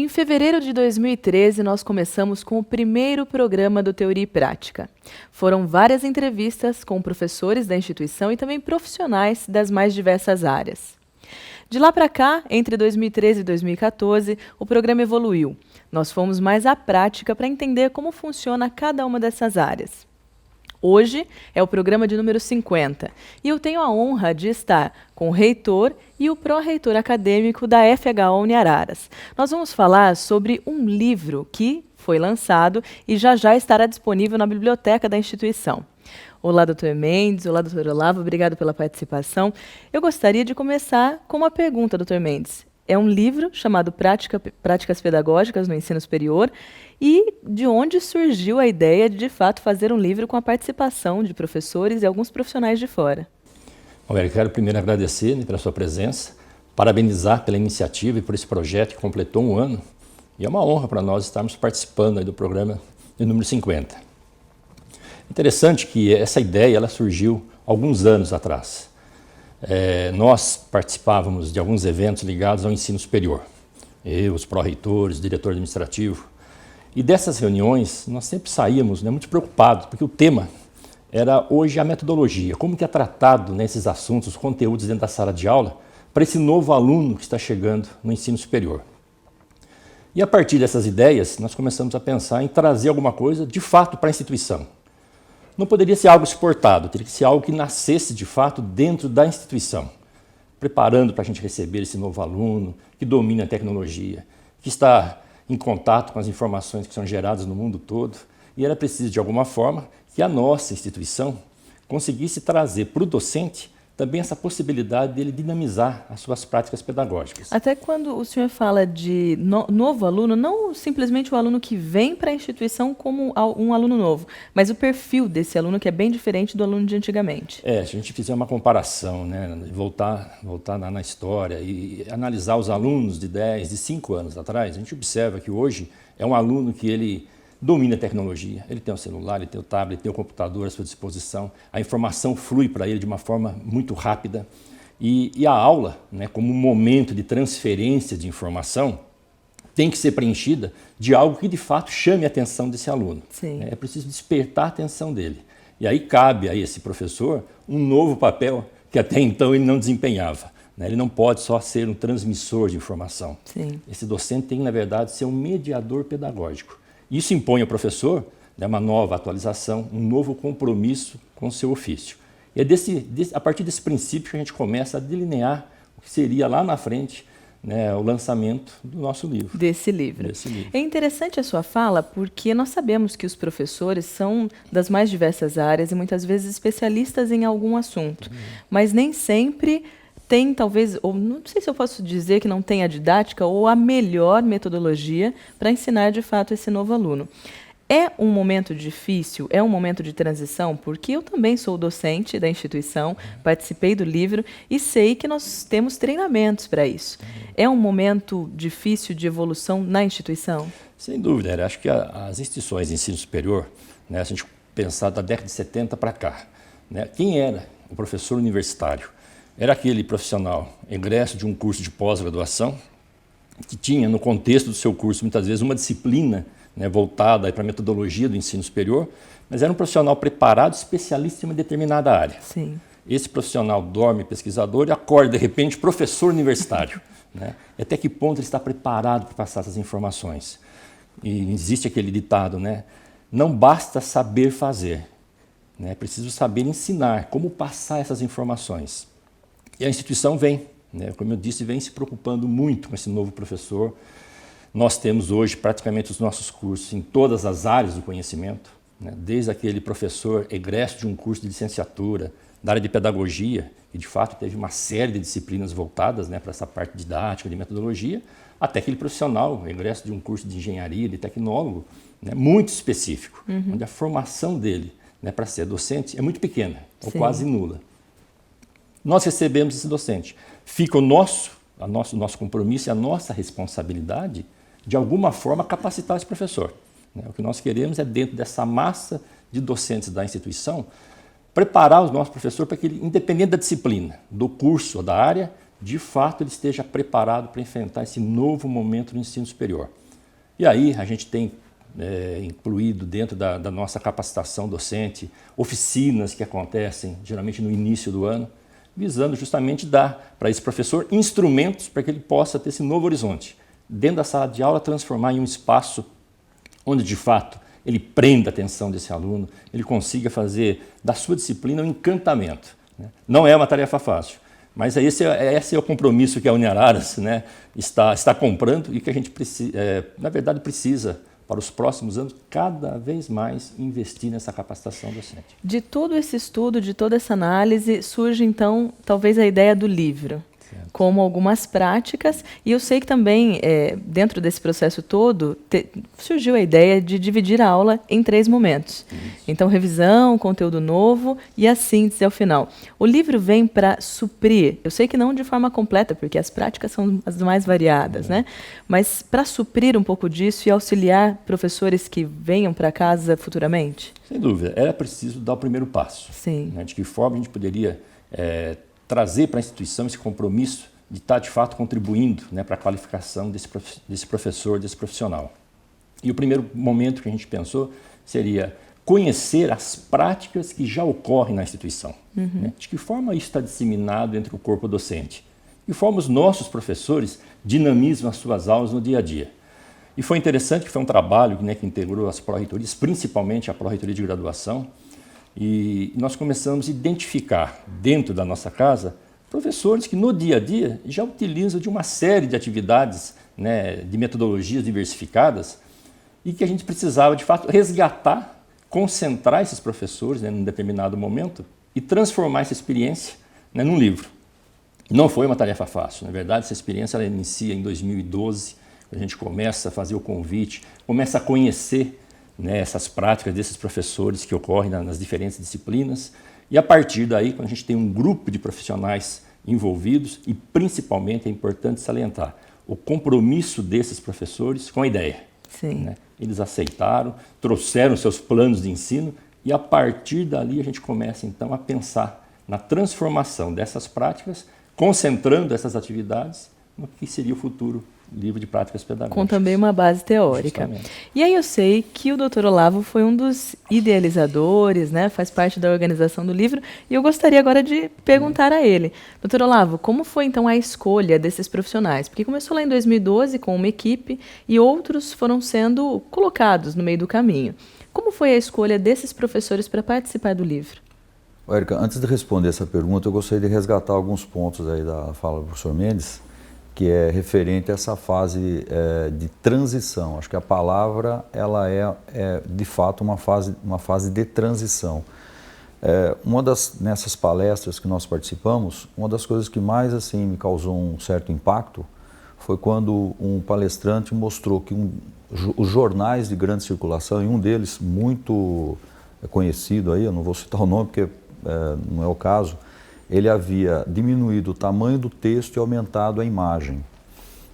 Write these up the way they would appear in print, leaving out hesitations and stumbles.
Em fevereiro de 2013, nós começamos com o primeiro programa do Teoria e Prática. Foram várias entrevistas com professores da instituição e também profissionais das mais diversas áreas. De lá para cá, entre 2013 e 2014, o programa evoluiu. Nós fomos mais à prática para entender como funciona cada uma dessas áreas. Hoje é o programa de número 50 e eu tenho a honra de estar com o reitor e o pró-reitor acadêmico da FHO Uniararas. Nós vamos falar sobre um livro que foi lançado e já estará disponível na biblioteca da instituição. Olá, doutor Mendes. Olá, doutor Olavo. Obrigado pela participação. Eu gostaria de começar com uma pergunta, doutor Mendes. É um livro chamado Práticas Pedagógicas no Ensino Superior. E de onde surgiu a ideia de fato, fazer um livro com a participação de professores e alguns profissionais de fora? Bom, eu quero primeiro agradecer pela sua presença, parabenizar pela iniciativa e por esse projeto que completou um ano. E é uma honra para nós estarmos participando aí do programa de número 50. Interessante que essa ideia ela surgiu alguns anos atrás. Nós participávamos de alguns eventos ligados ao ensino superior. Eu, os pró-reitores, diretor administrativo. E dessas reuniões, nós sempre saímos muito preocupados, porque o tema era hoje a metodologia, como que é tratado nesses assuntos, os conteúdos dentro da sala de aula, para esse novo aluno que está chegando no ensino superior. E a partir dessas ideias, nós começamos a pensar em trazer alguma coisa de fato para a instituição. Não poderia ser algo exportado, teria que ser algo que nascesse de fato dentro da instituição, preparando para a gente receber esse novo aluno que domina a tecnologia, que está em contato com as informações que são geradas no mundo todo, e era preciso, de alguma forma, que a nossa instituição conseguisse trazer para o docente também essa possibilidade dele dinamizar as suas práticas pedagógicas. Até quando o senhor fala de novo aluno, não simplesmente o aluno que vem para a instituição como um aluno novo, mas o perfil desse aluno que é bem diferente do aluno de antigamente. Se a gente fizer uma comparação, voltar na história e analisar os alunos de 10, de 5 anos atrás, a gente observa que hoje é um aluno que ele domina a tecnologia, ele tem o celular, ele tem o tablet, ele tem o computador à sua disposição, a informação flui para ele de uma forma muito rápida e a aula, como um momento de transferência de informação, tem que ser preenchida de algo que de fato chame a atenção desse aluno. Sim. É preciso despertar a atenção dele. E aí cabe a esse professor um novo papel que até então ele não desempenhava. Ele não pode só ser um transmissor de informação. Sim. Esse docente tem, na verdade, ser um mediador pedagógico. Isso impõe ao professor uma nova atualização, um novo compromisso com o seu ofício. E é a partir desse princípio que a gente começa a delinear o que seria lá na frente o lançamento do nosso livro. Desse livro. É interessante a sua fala porque nós sabemos que os professores são das mais diversas áreas e muitas vezes especialistas em algum assunto, mas nem sempre tem talvez, ou não sei se eu posso dizer que não tem a didática ou a melhor metodologia para ensinar de fato esse novo aluno. É um momento difícil, é um momento de transição, porque eu também sou docente da instituição, participei do livro e sei que nós temos treinamentos para isso. É um momento difícil de evolução na instituição? Sem dúvida, acho que as instituições de ensino superior, se a gente pensar da década de 70 para cá, quem era o professor universitário? Era aquele profissional egresso de um curso de pós-graduação que tinha no contexto do seu curso muitas vezes uma disciplina voltada para a metodologia do ensino superior, mas era um profissional preparado, especialista em uma determinada área. Sim. Esse profissional dorme pesquisador e acorda de repente professor universitário. Até que ponto ele está preparado para passar essas informações? E existe aquele ditado, não basta saber fazer, é preciso saber ensinar como passar essas informações. E a instituição vem, como eu disse, vem se preocupando muito com esse novo professor. Nós temos hoje praticamente os nossos cursos em todas as áreas do conhecimento, desde aquele professor egresso de um curso de licenciatura, da área de pedagogia, que de fato teve uma série de disciplinas voltadas para essa parte didática, de metodologia, até aquele profissional egresso de um curso de engenharia, de tecnólogo, muito específico, onde a formação dele para ser docente é muito pequena, ou quase nula. Nós recebemos esse docente. Fica o nosso compromisso e a nossa responsabilidade, de alguma forma, capacitar esse professor. O que nós queremos é, dentro dessa massa de docentes da instituição, preparar o nosso professor para que ele, independente da disciplina, do curso ou da área, de fato ele esteja preparado para enfrentar esse novo momento do ensino superior. E aí a gente tem incluído dentro da nossa capacitação docente oficinas que acontecem geralmente no início do ano, visando justamente dar para esse professor instrumentos para que ele possa ter esse novo horizonte. Dentro da sala de aula, transformar em um espaço onde, de fato, ele prenda a atenção desse aluno, ele consiga fazer da sua disciplina um encantamento. Né? Não é uma tarefa fácil, mas esse é o compromisso que a Uniararas, né, está comprando e que a gente, na verdade, precisa, para os próximos anos, cada vez mais investir nessa capacitação docente. De todo esse estudo, de toda essa análise, surge, então, talvez a ideia do livro, como algumas práticas, e eu sei que também, dentro desse processo todo, surgiu a ideia de dividir a aula em 3 momentos. Então, revisão, conteúdo novo e a síntese ao final. O livro vem para suprir, eu sei que não de forma completa, porque as práticas são as mais variadas, né? Mas para suprir um pouco disso e auxiliar professores que venham para casa futuramente? Sem dúvida, era preciso dar o primeiro passo. Sim. Né? De que forma a gente poderia trazer para a instituição esse compromisso de estar, de fato, contribuindo, né, para a qualificação desse professor, desse profissional. E o primeiro momento que a gente pensou seria conhecer as práticas que já ocorrem na instituição. Né? De que forma isso está disseminado entre o corpo docente. De que forma os nossos professores dinamizam as suas aulas no dia a dia. E foi interessante que foi um trabalho, né, que integrou as pró-reitorias, principalmente a pró-reitoria de graduação, e nós começamos a identificar dentro da nossa casa professores que no dia a dia já utilizam de uma série de atividades, né, de metodologias diversificadas e que a gente precisava de fato resgatar, concentrar esses professores, né, num determinado momento e transformar essa experiência, né, num livro. Não foi uma tarefa fácil, na verdade essa experiência ela inicia em 2012, a gente começa a fazer o convite, começa a conhecer, né, essas práticas desses professores que ocorrem nas diferentes disciplinas e a partir daí, quando a gente tem um grupo de profissionais envolvidos e principalmente é importante salientar o compromisso desses professores com a ideia. Sim. Né? Eles aceitaram, trouxeram seus planos de ensino e a partir dali a gente começa então a pensar na transformação dessas práticas, concentrando essas atividades no que seria o futuro livro de práticas pedagógicas. Com também uma base teórica. Justamente. E aí eu sei que o Dr. Olavo foi um dos idealizadores, né, faz parte da organização do livro, e eu gostaria agora de perguntar a ele. Dr. Olavo, como foi então a escolha desses profissionais? Porque começou lá em 2012 com uma equipe e outros foram sendo colocados no meio do caminho. Como foi a escolha desses professores para participar do livro? Érica, antes de responder essa pergunta, eu gostaria de resgatar alguns pontos aí da fala do professor Mendes, que é referente a essa fase de transição. Acho que a palavra ela é de fato uma fase de transição. Nessas palestras que nós participamos, uma das coisas que mais assim, me causou um certo impacto foi quando um palestrante mostrou que os jornais de grande circulação, e um deles muito conhecido, aí, eu não vou citar o nome porque não é o caso, ele havia diminuído o tamanho do texto e aumentado a imagem.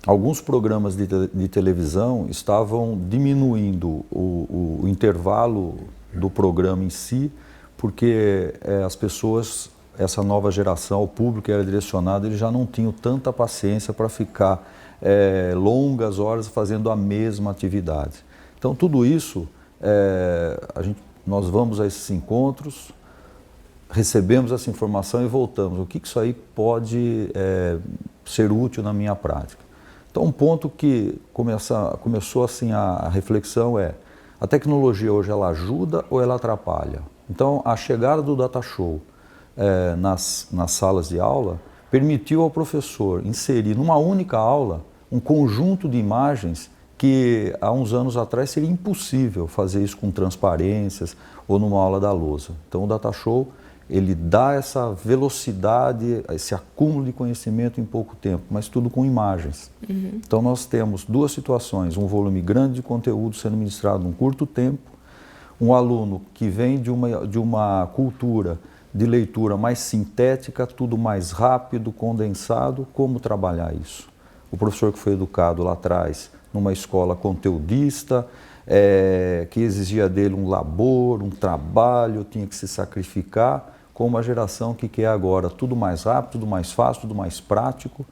Alguns programas de televisão estavam diminuindo o intervalo do programa em si, porque as pessoas, essa nova geração, o público que era direcionado, eles já não tinham tanta paciência para ficar longas horas fazendo a mesma atividade. Então, tudo isso, nós vamos a esses encontros, recebemos essa informação e voltamos. O que isso aí pode ser útil na minha prática? Então, um ponto que começou assim a reflexão é: a tecnologia hoje ela ajuda ou ela atrapalha? Então, a chegada do Data Show nas salas de aula permitiu ao professor inserir numa única aula um conjunto de imagens que há uns anos atrás seria impossível fazer isso com transparências ou numa aula da lousa. Então, o Data Show ele dá essa velocidade, esse acúmulo de conhecimento em pouco tempo, mas tudo com imagens. Então nós temos duas situações: um volume grande de conteúdo sendo ministrado em um curto tempo, um aluno que vem de uma cultura de leitura mais sintética, tudo mais rápido, condensado. Como trabalhar isso? O professor que foi educado lá atrás numa escola conteudista, que exigia dele um labor, um trabalho, tinha que se sacrificar. com uma geração que quer agora tudo mais rápido, tudo mais fácil, tudo mais prático,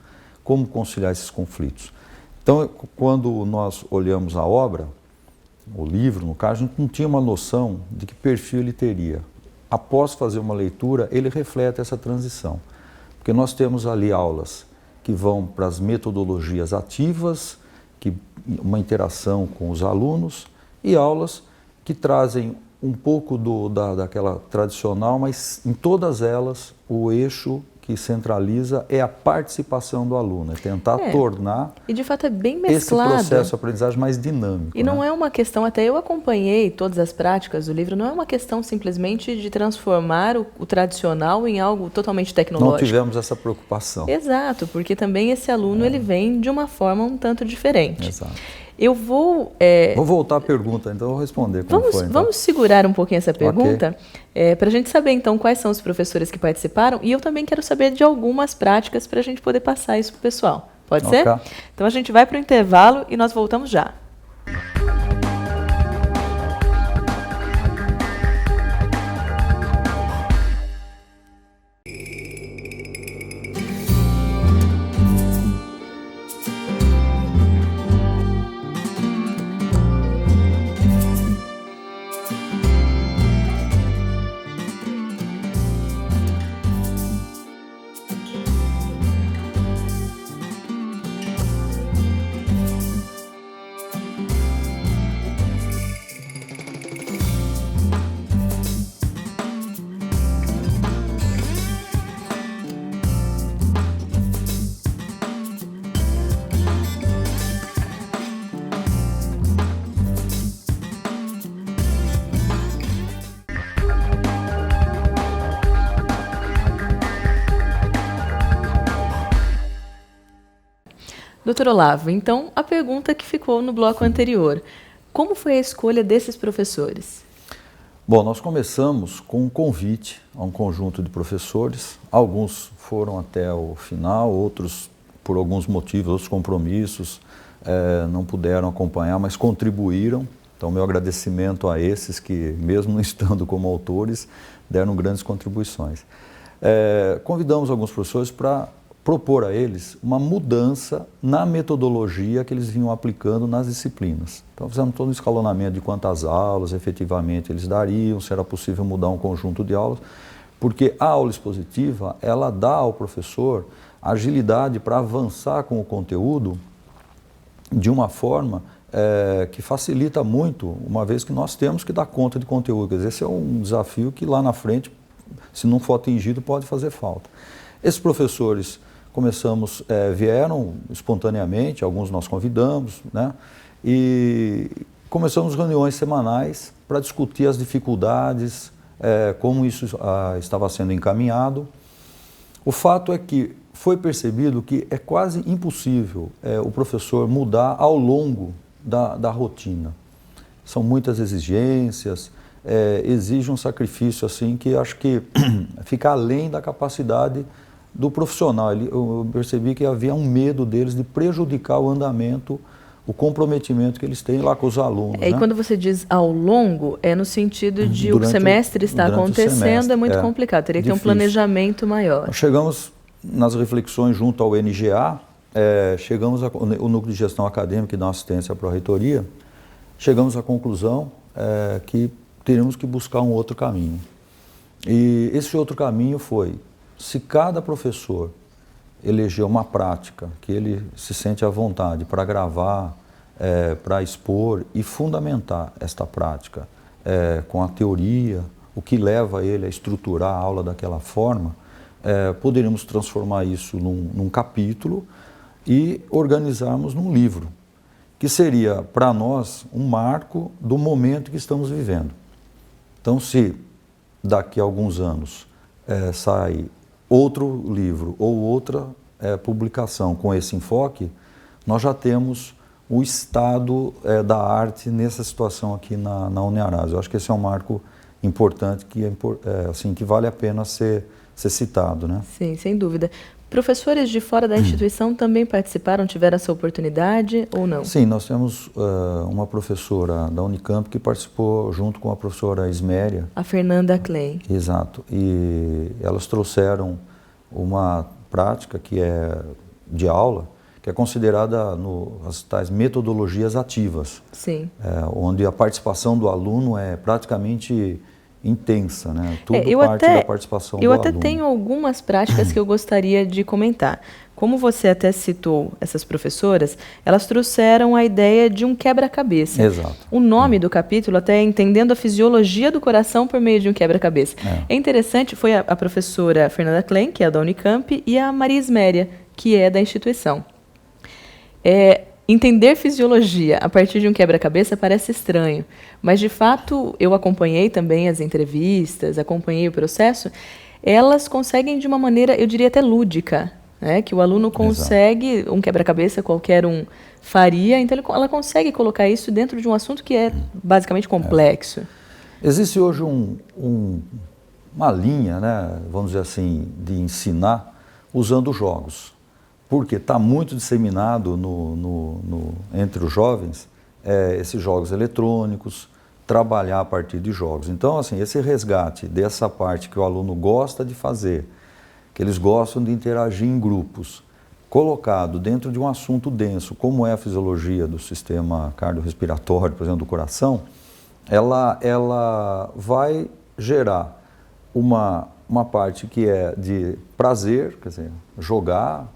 como conciliar esses conflitos. Então, quando nós olhamos a obra, o livro, no caso, a gente não tinha uma noção de que perfil ele teria. Após fazer uma leitura, ele reflete essa transição. Porque nós temos ali aulas que vão para as metodologias ativas, uma interação com os alunos, e aulas que trazem um pouco daquela tradicional, mas em todas elas o eixo que centraliza é a participação do aluno, é tentar tornar e de fato é bem mesclado. Esse processo de aprendizagem mais dinâmico. E não é uma questão, até eu acompanhei todas as práticas do livro, não é uma questão simplesmente de transformar o tradicional em algo totalmente tecnológico. Não tivemos essa preocupação. Exato, porque também esse aluno ele vem de uma forma um tanto diferente. Exato. Eu vou... Vou voltar à pergunta, então eu vou responder como foi. Então. Vamos segurar um pouquinho essa pergunta, para a gente saber então quais são os professores que participaram, e eu também quero saber de algumas práticas para a gente poder passar isso para o pessoal. Pode ser? Então a gente vai para o intervalo e nós voltamos já. Doutor Olavo, então a pergunta que ficou no bloco anterior, como foi a escolha desses professores? Bom, nós começamos com um convite a um conjunto de professores, alguns foram até o final, outros por alguns motivos, outros compromissos, não puderam acompanhar, mas contribuíram. Então, meu agradecimento a esses que, mesmo não estando como autores, deram grandes contribuições. Convidamos alguns professores para propor a eles uma mudança na metodologia que eles vinham aplicando nas disciplinas. Então, fizemos todo um escalonamento de quantas aulas efetivamente eles dariam, se era possível mudar um conjunto de aulas, porque a aula expositiva, ela dá ao professor agilidade para avançar com o conteúdo de uma forma que facilita muito, uma vez que nós temos que dar conta de conteúdo. Quer dizer, esse é um desafio que lá na frente, se não for atingido, pode fazer falta. Esses professores vieram espontaneamente, alguns nós convidamos, né? E começamos reuniões semanais para discutir as dificuldades, como isso estava sendo encaminhado. O fato é que foi percebido que é quase impossível o professor mudar ao longo da rotina. São muitas exigências, exige um sacrifício assim que acho que fica além da capacidade do profissional. Eu percebi que havia um medo deles de prejudicar o andamento, o comprometimento que eles têm lá com os alunos. E quando você diz ao longo, é no sentido de o semestre está acontecendo, é muito complicado, teria que ter um planejamento maior. Nós chegamos nas reflexões junto ao NGA, o Núcleo de Gestão Acadêmica e da Assistência à Pró-Reitoria, chegamos à conclusão que teríamos que buscar um outro caminho. E esse outro caminho foi: se cada professor eleger uma prática que ele se sente à vontade para gravar, para expor e fundamentar esta prática com a teoria, o que leva ele a estruturar a aula daquela forma, poderíamos transformar isso num capítulo e organizarmos num livro, que seria para nós um marco do momento que estamos vivendo. Então, se daqui a alguns anos sai outro livro ou outra publicação com esse enfoque, nós já temos o estado da arte nessa situação aqui na Uniaras. Eu acho que esse é um marco importante que vale a pena ser citado, né? Sim, sem dúvida. Professores de fora da instituição também participaram, tiveram essa oportunidade ou não? Sim, nós temos uma professora da Unicamp que participou junto com a professora Isméria. A Fernanda Klein. Exato. E elas trouxeram uma prática que é de aula, que é considerada as tais metodologias ativas. Sim. Onde a participação do aluno é praticamente intensa, né? Tudo parte da participação do aluno. Eu até tenho algumas práticas que eu gostaria de comentar. Como você até citou essas professoras, elas trouxeram a ideia de um quebra-cabeça. Exato. O nome do capítulo até é Entendendo a Fisiologia do Coração por Meio de um Quebra-Cabeça. É interessante, foi a professora Fernanda Klein, que é da Unicamp, e a Maria Isméria, que é da instituição. Entender fisiologia a partir de um quebra-cabeça parece estranho, mas de fato eu acompanhei também as entrevistas, acompanhei o processo, elas conseguem de uma maneira, eu diria até lúdica, né? Que o aluno consegue, um quebra-cabeça qualquer um faria, então ela consegue colocar isso dentro de um assunto que é basicamente complexo. Existe hoje uma linha, né, vamos dizer assim, de ensinar usando jogos. Porque está muito disseminado entre os jovens esses jogos eletrônicos, trabalhar a partir de jogos. Então, assim, esse resgate dessa parte que o aluno gosta de fazer, que eles gostam de interagir em grupos, colocado dentro de um assunto denso, como é a fisiologia do sistema cardiorrespiratório, por exemplo, do coração, ela vai gerar uma parte que é de prazer, quer dizer, jogar,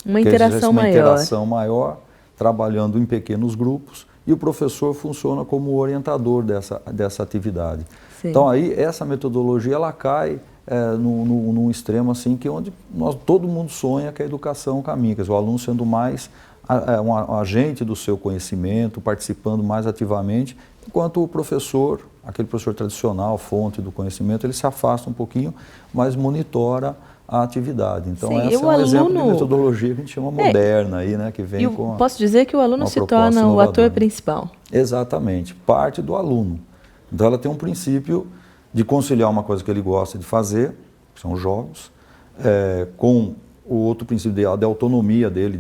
uma interação maior, trabalhando em pequenos grupos, e o professor funciona como orientador dessa atividade. Sim. Então aí essa metodologia ela cai num extremo assim que onde todo mundo sonha que a educação caminha, quer dizer, o aluno sendo mais um agente do seu conhecimento, participando mais ativamente, enquanto o professor, aquele professor tradicional, fonte do conhecimento, ele se afasta um pouquinho, mas monitora a atividade. Então, esse é um exemplo de metodologia que a gente chama moderna aí, né, que vem com posso dizer que o aluno se torna o ator principal. Exatamente, parte do aluno. Então, ela tem um princípio de conciliar uma coisa que ele gosta de fazer, que são jogos, com o outro princípio de autonomia dele,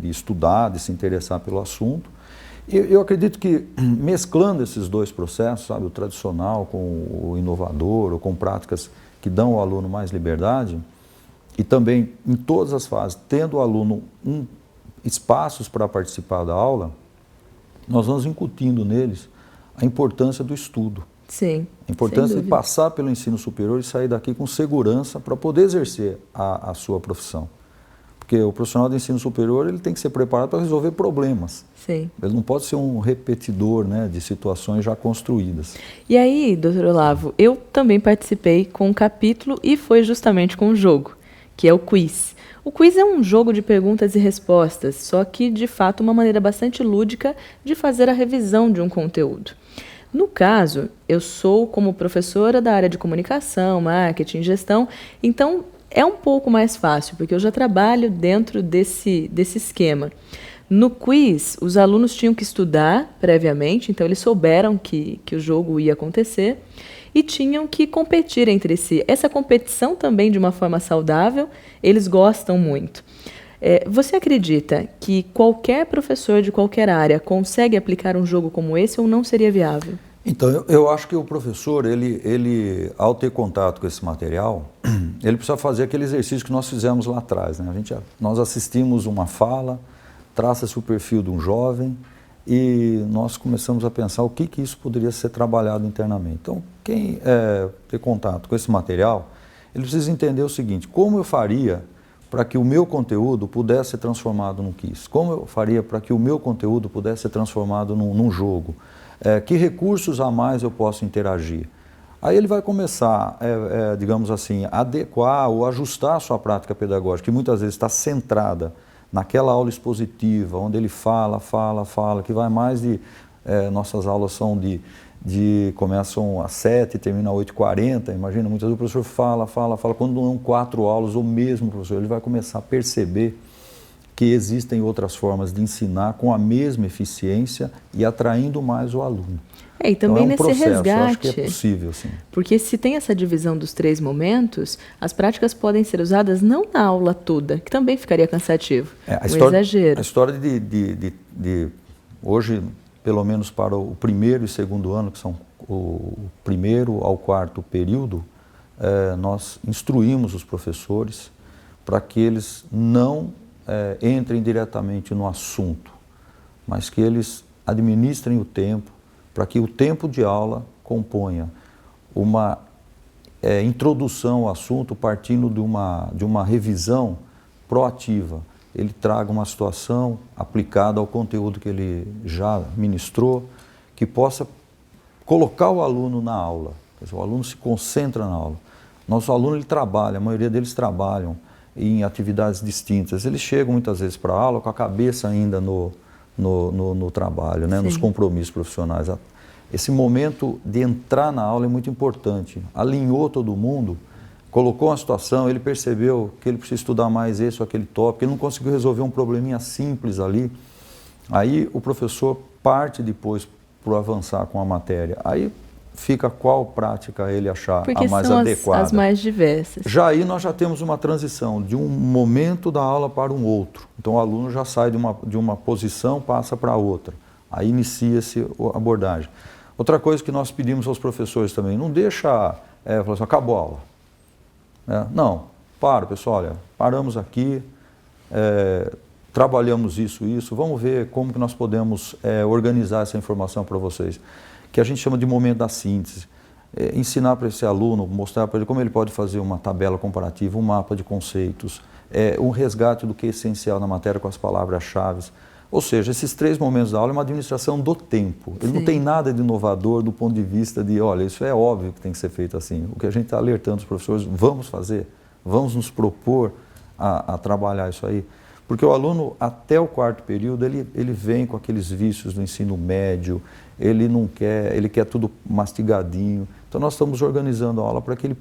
de estudar, de se interessar pelo assunto. E eu acredito que, mesclando esses dois processos, sabe, o tradicional com o inovador, ou com práticas que dão ao aluno mais liberdade, e também, em todas as fases, tendo o aluno espaços para participar da aula, nós vamos incutindo neles a importância do estudo. Sim, a importância de passar pelo ensino superior e sair daqui com segurança para poder exercer a sua profissão. Porque o profissional de ensino superior ele tem que ser preparado para resolver problemas. Sim. Ele não pode ser um repetidor, né, de situações já construídas. E aí, doutor Olavo, eu também participei com um capítulo e foi justamente com um jogo, que é o quiz. O quiz é um jogo de perguntas e respostas, só que, de fato, uma maneira bastante lúdica de fazer a revisão de um conteúdo. No caso, eu sou como professora da área de comunicação, marketing, gestão, então é um pouco mais fácil, porque eu já trabalho dentro desse esquema. No quiz, os alunos tinham que estudar previamente, então eles souberam que o jogo ia acontecer e tinham que competir entre si. Essa competição também, de uma forma saudável, eles gostam muito. Você acredita que qualquer professor de qualquer área consegue aplicar um jogo como esse ou não seria viável? Então, eu acho que o professor, ele ao ter contato com esse material, ele precisa fazer aquele exercício que nós fizemos lá atrás, né? Nós assistimos uma fala, traça-se o perfil de um jovem e nós começamos a pensar o que isso poderia ser trabalhado internamente. Então, quem ter contato com esse material, ele precisa entender o seguinte: como eu faria para que o meu conteúdo pudesse ser transformado num quiz? Como eu faria para que o meu conteúdo pudesse ser transformado num jogo? Que recursos a mais eu posso interagir? Aí ele vai começar, digamos assim, a adequar ou ajustar a sua prática pedagógica, que muitas vezes está centrada naquela aula expositiva, onde ele fala, que vai mais de... nossas aulas são começam às 7h e terminam às 8h40, imagina, muitas vezes o professor fala, quando não são 4 aulas, o mesmo professor, ele vai começar a perceber que existem outras formas de ensinar com a mesma eficiência e atraindo mais o aluno. E também então, é um nesse processo, resgate, eu acho que é possível, sim. Porque se tem essa divisão dos 3 momentos, as práticas podem ser usadas não na aula toda, que também ficaria cansativo, exagero. A história hoje, pelo menos para o primeiro e segundo ano, que são o primeiro ao quarto período, nós instruímos os professores para que eles não entrem diretamente no assunto, mas que eles administrem o tempo, para que o tempo de aula componha uma introdução ao assunto partindo de uma revisão proativa. Ele traga uma situação aplicada ao conteúdo que ele já ministrou, que possa colocar o aluno na aula. Quer dizer, o aluno se concentra na aula. Nosso aluno ele trabalha, a maioria deles trabalham em atividades distintas. Eles chegam muitas vezes para a aula com a cabeça ainda no trabalho, né? Nos compromissos profissionais. Esse momento de entrar na aula é muito importante. Alinhou todo mundo, colocou uma situação, ele percebeu que ele precisa estudar mais esse ou aquele tópico, ele não conseguiu resolver um probleminha simples ali. Aí o professor parte depois para avançar com a matéria. Aí fica qual prática ele achar a mais adequada. As mais diversas. Já aí nós já temos uma transição de um momento da aula para um outro. Então o aluno já sai de uma posição, passa para outra. Aí inicia-se a abordagem. Outra coisa que nós pedimos aos professores também, não deixa, falar assim, acabou a aula. Não, pessoal, olha, paramos aqui, trabalhamos isso, vamos ver como que nós podemos organizar essa informação para vocês, que a gente chama de momento da síntese. Ensinar para esse aluno, mostrar para ele como ele pode fazer uma tabela comparativa, um mapa de conceitos, um resgate do que é essencial na matéria com as palavras-chave. Ou seja, esses 3 momentos da aula é uma administração do tempo. Ele não tem nada de inovador do ponto de vista de, olha, isso é óbvio que tem que ser feito assim. O que a gente está alertando os professores, vamos fazer, vamos nos propor a trabalhar isso aí. Porque o aluno, até o quarto período, ele vem com aqueles vícios do ensino médio, ele quer tudo mastigadinho. Então nós estamos organizando a aula para que ele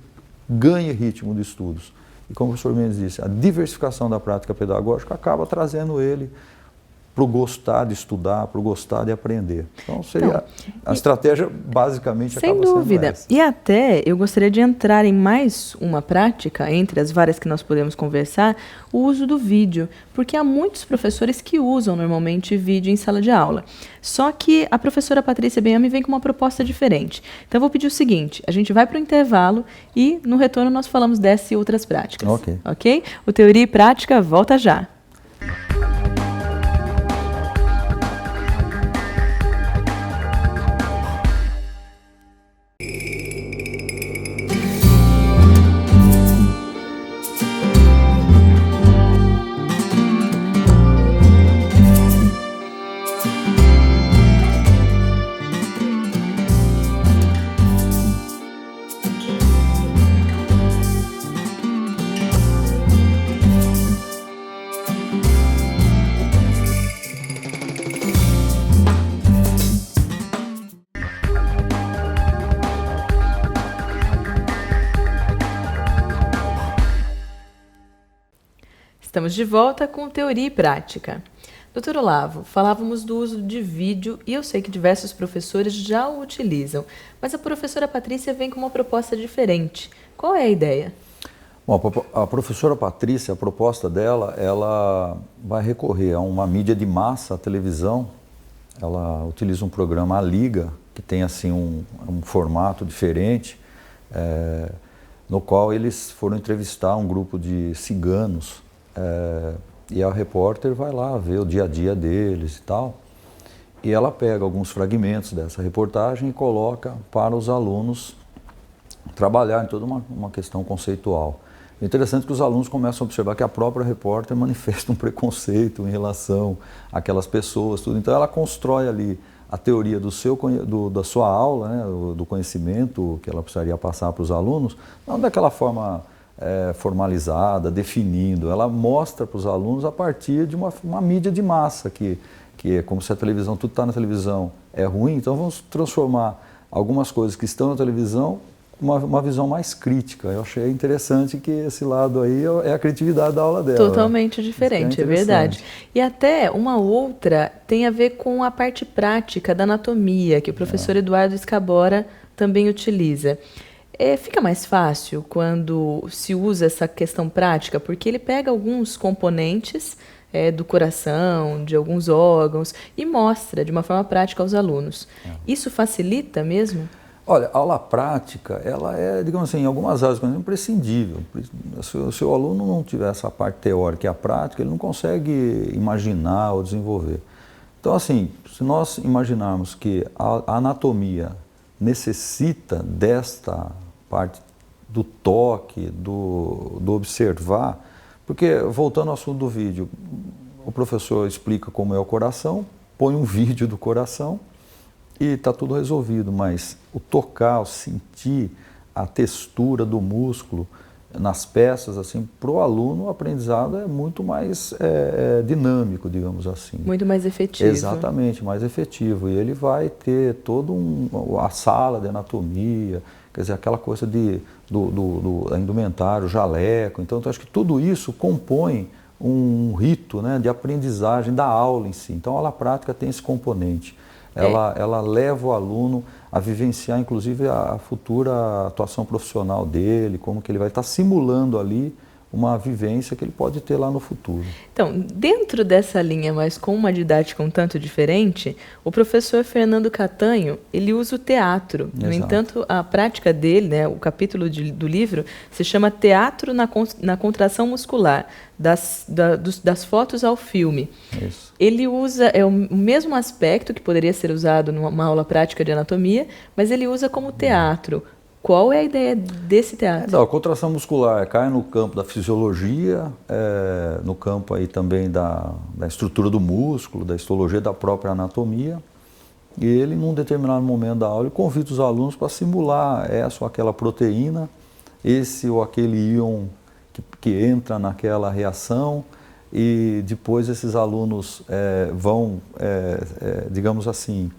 ganhe ritmo de estudos. E como o professor Mendes disse, a diversificação da prática pedagógica acaba trazendo ele para o gostar de estudar, para o gostar de aprender. Então, seria a estratégia basicamente acaba sendo essa. Sem dúvida. E até eu gostaria de entrar em mais uma prática, entre as várias que nós podemos conversar, o uso do vídeo, porque há muitos professores que usam normalmente vídeo em sala de aula. Só que a professora Patrícia Benhame vem com uma proposta diferente. Então, eu vou pedir o seguinte, a gente vai para o intervalo e, no retorno, nós falamos dessa e outras práticas. Ok? O Teoria e Prática volta já. Estamos de volta com Teoria e Prática. Doutor Olavo, falávamos do uso de vídeo e eu sei que diversos professores já o utilizam, mas a professora Patrícia vem com uma proposta diferente. Qual é a ideia? Bom, a professora Patrícia, a proposta dela, ela vai recorrer a uma mídia de massa, a televisão. Ela utiliza um programa, a Liga, que tem assim um formato diferente, no qual eles foram entrevistar um grupo de ciganos. E a repórter vai lá ver o dia a dia deles e tal, e ela pega alguns fragmentos dessa reportagem e coloca para os alunos trabalhar em toda uma questão conceitual. É interessante que os alunos começam a observar que a própria repórter manifesta um preconceito em relação àquelas pessoas, tudo. Então ela constrói ali a teoria da sua aula, né, do conhecimento que ela precisaria passar para os alunos, não daquela forma formalizada, definindo. Ela mostra para os alunos a partir de uma mídia de massa, que é como se a televisão, tudo está na televisão, é ruim, então vamos transformar algumas coisas que estão na televisão uma visão mais crítica. Eu achei interessante que esse lado aí é a criatividade da aula dela. Totalmente diferente, é verdade. E até uma outra tem a ver com a parte prática da anatomia, que o professor Eduardo Scabora também utiliza. Fica mais fácil quando se usa essa questão prática, porque ele pega alguns componentes do coração, de alguns órgãos, e mostra de uma forma prática aos alunos. Isso facilita mesmo? Olha, a aula prática, ela é, digamos assim, em algumas áreas imprescindível. Se o seu aluno não tiver essa parte teórica e a prática, ele não consegue imaginar ou desenvolver. Então, assim, se nós imaginarmos que a anatomia necessita desta parte do toque, do observar, porque, voltando ao assunto do vídeo, o professor explica como é o coração, põe um vídeo do coração, e está tudo resolvido, mas o tocar, o sentir, a textura do músculo nas peças, assim, para o aluno o aprendizado é muito mais dinâmico, digamos assim. Muito mais efetivo. Exatamente, mais efetivo. E ele vai ter toda a sala de anatomia, quer dizer, aquela coisa do indumentário, jaleco. Então, eu acho que tudo isso compõe um rito, né, de aprendizagem da aula em si. Então, a aula prática tem esse componente. Ela leva o aluno a vivenciar, inclusive, a futura atuação profissional dele, como que ele vai estar simulando ali uma vivência que ele pode ter lá no futuro. Então, dentro dessa linha, mas com uma didática um tanto diferente, o professor Fernando Catanho, ele usa o teatro. Exato. No entanto, a prática dele, né, o capítulo do livro, se chama Teatro na Contração Muscular, das fotos ao filme. Isso. Ele usa o mesmo aspecto que poderia ser usado numa aula prática de anatomia, mas ele usa como teatro. Qual é a ideia desse teatro? Então, a contração muscular cai no campo da fisiologia, no campo aí também da estrutura do músculo, da histologia da própria anatomia. E ele, num determinado momento da aula, ele convida os alunos para simular essa ou aquela proteína, esse ou aquele íon que entra naquela reação, e depois esses alunos vão, digamos assim,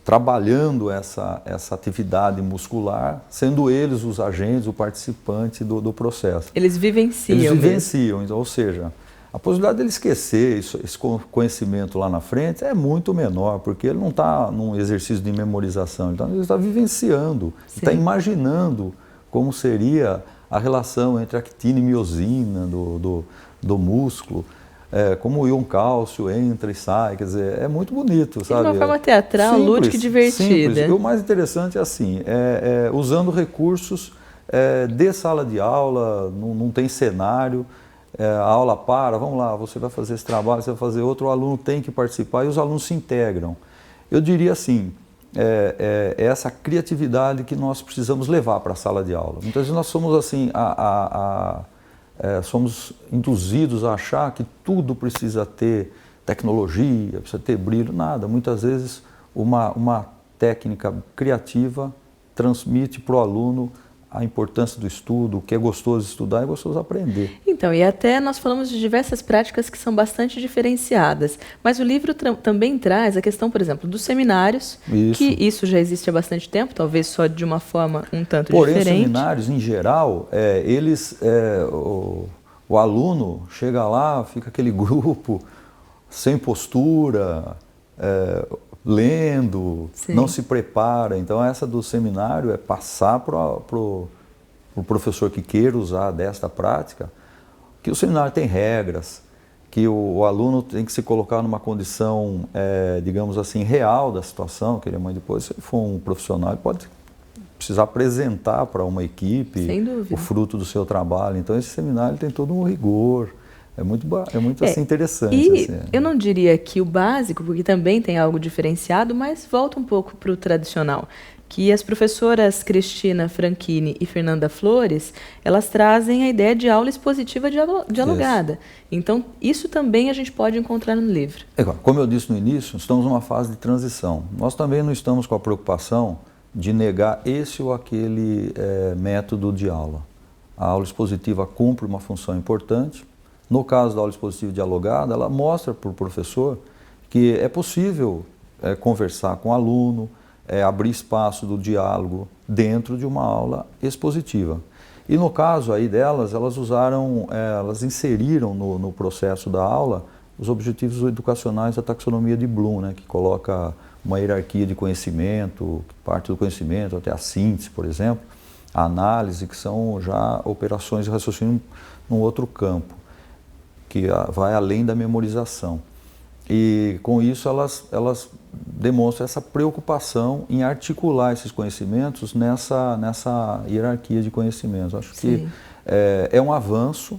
trabalhando essa atividade muscular, sendo eles os agentes, o participante do processo. Eles vivenciam. Eles vivenciam, então, ou seja, a possibilidade dele esquecer esse conhecimento lá na frente é muito menor, porque ele não está num exercício de memorização, então ele está vivenciando, está imaginando como seria a relação entre actina e miosina do músculo, como o íon cálcio entra e sai, quer dizer, é muito bonito, sabe? De uma forma teatral, simples, lúdica e divertida. Simples. E o mais interessante é assim, usando recursos de sala de aula, não tem cenário, a aula para, vamos lá, você vai fazer esse trabalho, você vai fazer outro, o aluno tem que participar e os alunos se integram. Eu diria assim, essa criatividade que nós precisamos levar para a sala de aula. Muitas vezes nós somos assim, somos induzidos a achar que tudo precisa ter tecnologia, precisa ter brilho, nada. Muitas vezes uma técnica criativa transmite para o aluno a importância do estudo, o que é gostoso estudar e gostoso aprender. Então, e até nós falamos de diversas práticas que são bastante diferenciadas, mas o livro também traz a questão, por exemplo, dos seminários, que isso já existe há bastante tempo, talvez só de uma forma um tanto diferente. Porém, os seminários, em geral, o aluno chega lá, fica aquele grupo sem postura, lendo, Sim. Não se prepara. Então, essa do seminário é passar para o professor que queira usar desta prática, que o seminário tem regras, que o aluno tem que se colocar numa condição, digamos assim, real da situação, que ele amanhã depois, se ele for um profissional, ele pode precisar apresentar para uma equipe o fruto do seu trabalho. Então, esse seminário tem todo um rigor. É muito assim, interessante. E assim. Eu não diria que o básico, porque também tem algo diferenciado, mas volta um pouco para o tradicional. Que as professoras Cristina Franchini e Fernanda Flores, elas trazem a ideia de aula expositiva dialogada. Isso. Então, isso também a gente pode encontrar no livro. Como eu disse no início, estamos numa fase de transição. Nós também não estamos com a preocupação de negar esse ou aquele método de aula. A aula expositiva cumpre uma função importante. No caso da aula expositiva dialogada, ela mostra para o professor que é possível conversar com o aluno, abrir espaço do diálogo dentro de uma aula expositiva. E no caso aí delas, elas inseriram no processo da aula os objetivos educacionais da taxonomia de Bloom, né, que coloca uma hierarquia de conhecimento, parte do conhecimento até a síntese, por exemplo, a análise, que são já operações de raciocínio num outro campo, que vai além da memorização. E com isso elas demonstram essa preocupação em articular esses conhecimentos nessa hierarquia de conhecimentos. Acho que é um avanço,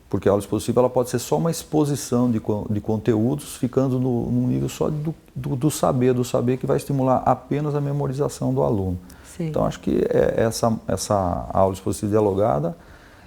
porque a aula expositiva ela pode ser só uma exposição de conteúdos, ficando num nível só do saber que vai estimular apenas a memorização do aluno. Sim. Então acho que essa aula expositiva dialogada,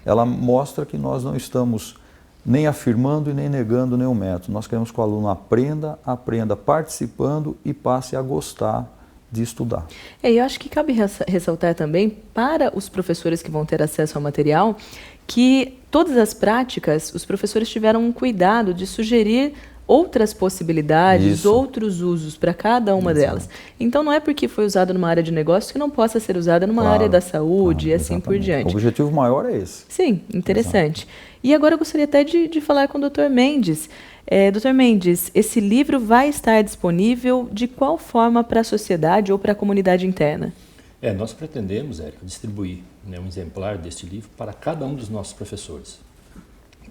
ela mostra que nós não estamos nem afirmando e nem negando nenhum método. Nós queremos que o aluno aprenda participando e passe a gostar de estudar. Eu acho que cabe ressaltar também para os professores que vão ter acesso ao material que todas as práticas, os professores tiveram um cuidado de sugerir outras possibilidades, outros usos para cada uma delas. Então não é porque foi usado numa área de negócio que não possa ser usada numa área da saúde e assim por diante. O objetivo maior é esse. Sim, interessante. Exato. E agora eu gostaria até de falar com o Dr. Mendes. Dr. Mendes, esse livro vai estar disponível de qual forma para a sociedade ou para a comunidade interna? Nós pretendemos, Érica, distribuir um exemplar deste livro para cada um dos nossos professores.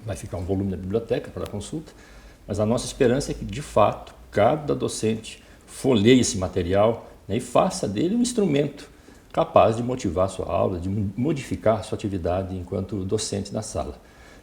Vai ficar um volume na biblioteca para consulta, mas a nossa esperança é que, de fato, cada docente folheie esse material, e faça dele um instrumento capaz de motivar a sua aula, de modificar a sua atividade enquanto docente na sala.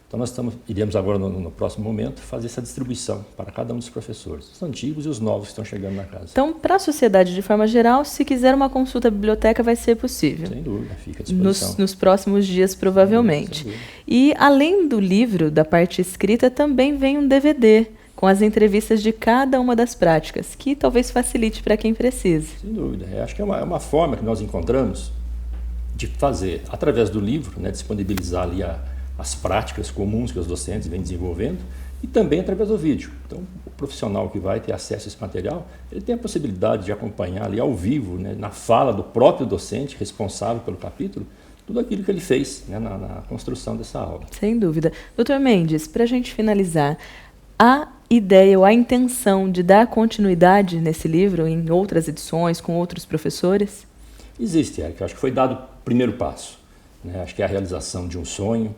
Então nós iremos agora, no próximo momento, fazer essa distribuição para cada um dos professores, os antigos e os novos que estão chegando na casa. Então, para a sociedade de forma geral, se quiser uma consulta à biblioteca, vai ser possível. Sem dúvida, fica à disposição. Nos próximos dias, provavelmente. E, além do livro, da parte escrita, também vem um DVD com as entrevistas de cada uma das práticas, que talvez facilite para quem precise. Sem dúvida. Acho que é uma forma que nós encontramos de fazer, através do livro, disponibilizar ali as práticas comuns que os docentes vêm desenvolvendo e também através do vídeo. Então, o profissional que vai ter acesso a esse material, ele tem a possibilidade de acompanhar ali ao vivo, na fala do próprio docente responsável pelo capítulo, tudo aquilo que ele fez na construção dessa aula. Sem dúvida. Dr. Mendes, para a gente finalizar, a ideia ou a intenção de dar continuidade nesse livro em outras edições, com outros professores? Existe, Érica. Acho que foi dado o primeiro passo. Acho que é a realização de um sonho,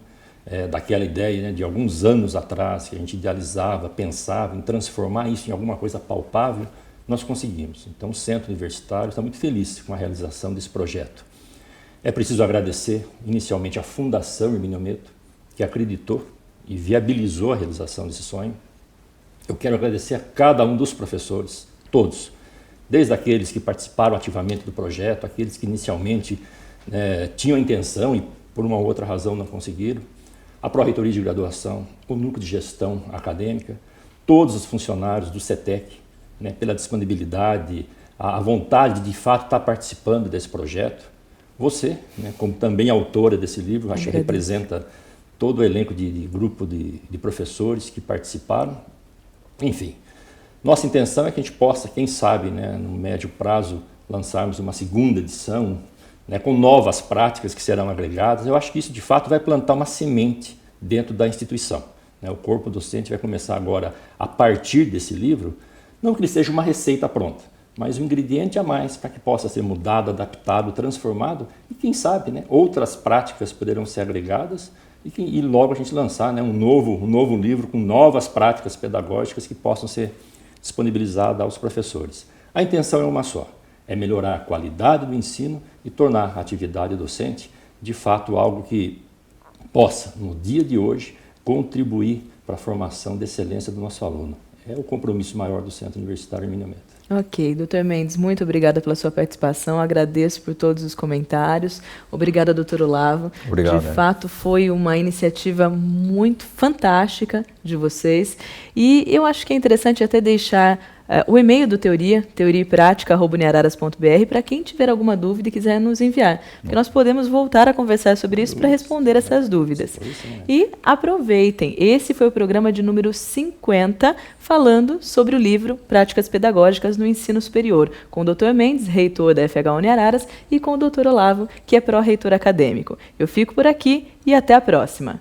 daquela ideia de alguns anos atrás, que a gente idealizava, pensava em transformar isso em alguma coisa palpável, nós conseguimos. Então o Centro Universitário está muito feliz com a realização desse projeto. É preciso agradecer inicialmente à Fundação Hermínio Ometo, que acreditou e viabilizou a realização desse sonho. Eu quero agradecer a cada um dos professores, todos, desde aqueles que participaram ativamente do projeto, aqueles que inicialmente tinham a intenção e por uma ou outra razão não conseguiram, a Pró-Reitoria de Graduação, o Núcleo de Gestão Acadêmica, todos os funcionários do CETEC, pela disponibilidade, a vontade de fato estar participando desse projeto. Você, como também autora desse livro, acho que representa todo o elenco de grupo de professores que participaram. Enfim, nossa intenção é que a gente possa, quem sabe, no médio prazo, lançarmos uma segunda edição, com novas práticas que serão agregadas. Eu acho que isso, de fato, vai plantar uma semente dentro da instituição. O corpo docente vai começar agora, a partir desse livro, não que ele seja uma receita pronta, mas um ingrediente a mais para que possa ser mudado, adaptado, transformado e, quem sabe, outras práticas poderão ser agregadas e logo a gente lançar um novo livro com novas práticas pedagógicas que possam ser disponibilizadas aos professores. A intenção é uma só. É melhorar a qualidade do ensino e tornar a atividade docente, de fato, algo que possa, no dia de hoje, contribuir para a formação de excelência do nosso aluno. É o compromisso maior do Centro Universitário Hermínio Ometo. Ok, Dr. Mendes, muito obrigada pela sua participação, agradeço por todos os comentários, obrigada, Dr. Olavo. Obrigado. De fato, foi uma iniciativa muito fantástica de vocês e eu acho que é interessante até deixar o e-mail do Teoria, teoriaprática@uniararas.br, para quem tiver alguma dúvida e quiser nos enviar. Porque nós podemos voltar a conversar sobre isso para responder essas dúvidas. E aproveitem, esse foi o programa de número 50, falando sobre o livro Práticas Pedagógicas no Ensino Superior, com o Dr. Mendes, reitor da FH Uniararas, e com o Dr. Olavo, que é pró-reitor acadêmico. Eu fico por aqui e até a próxima.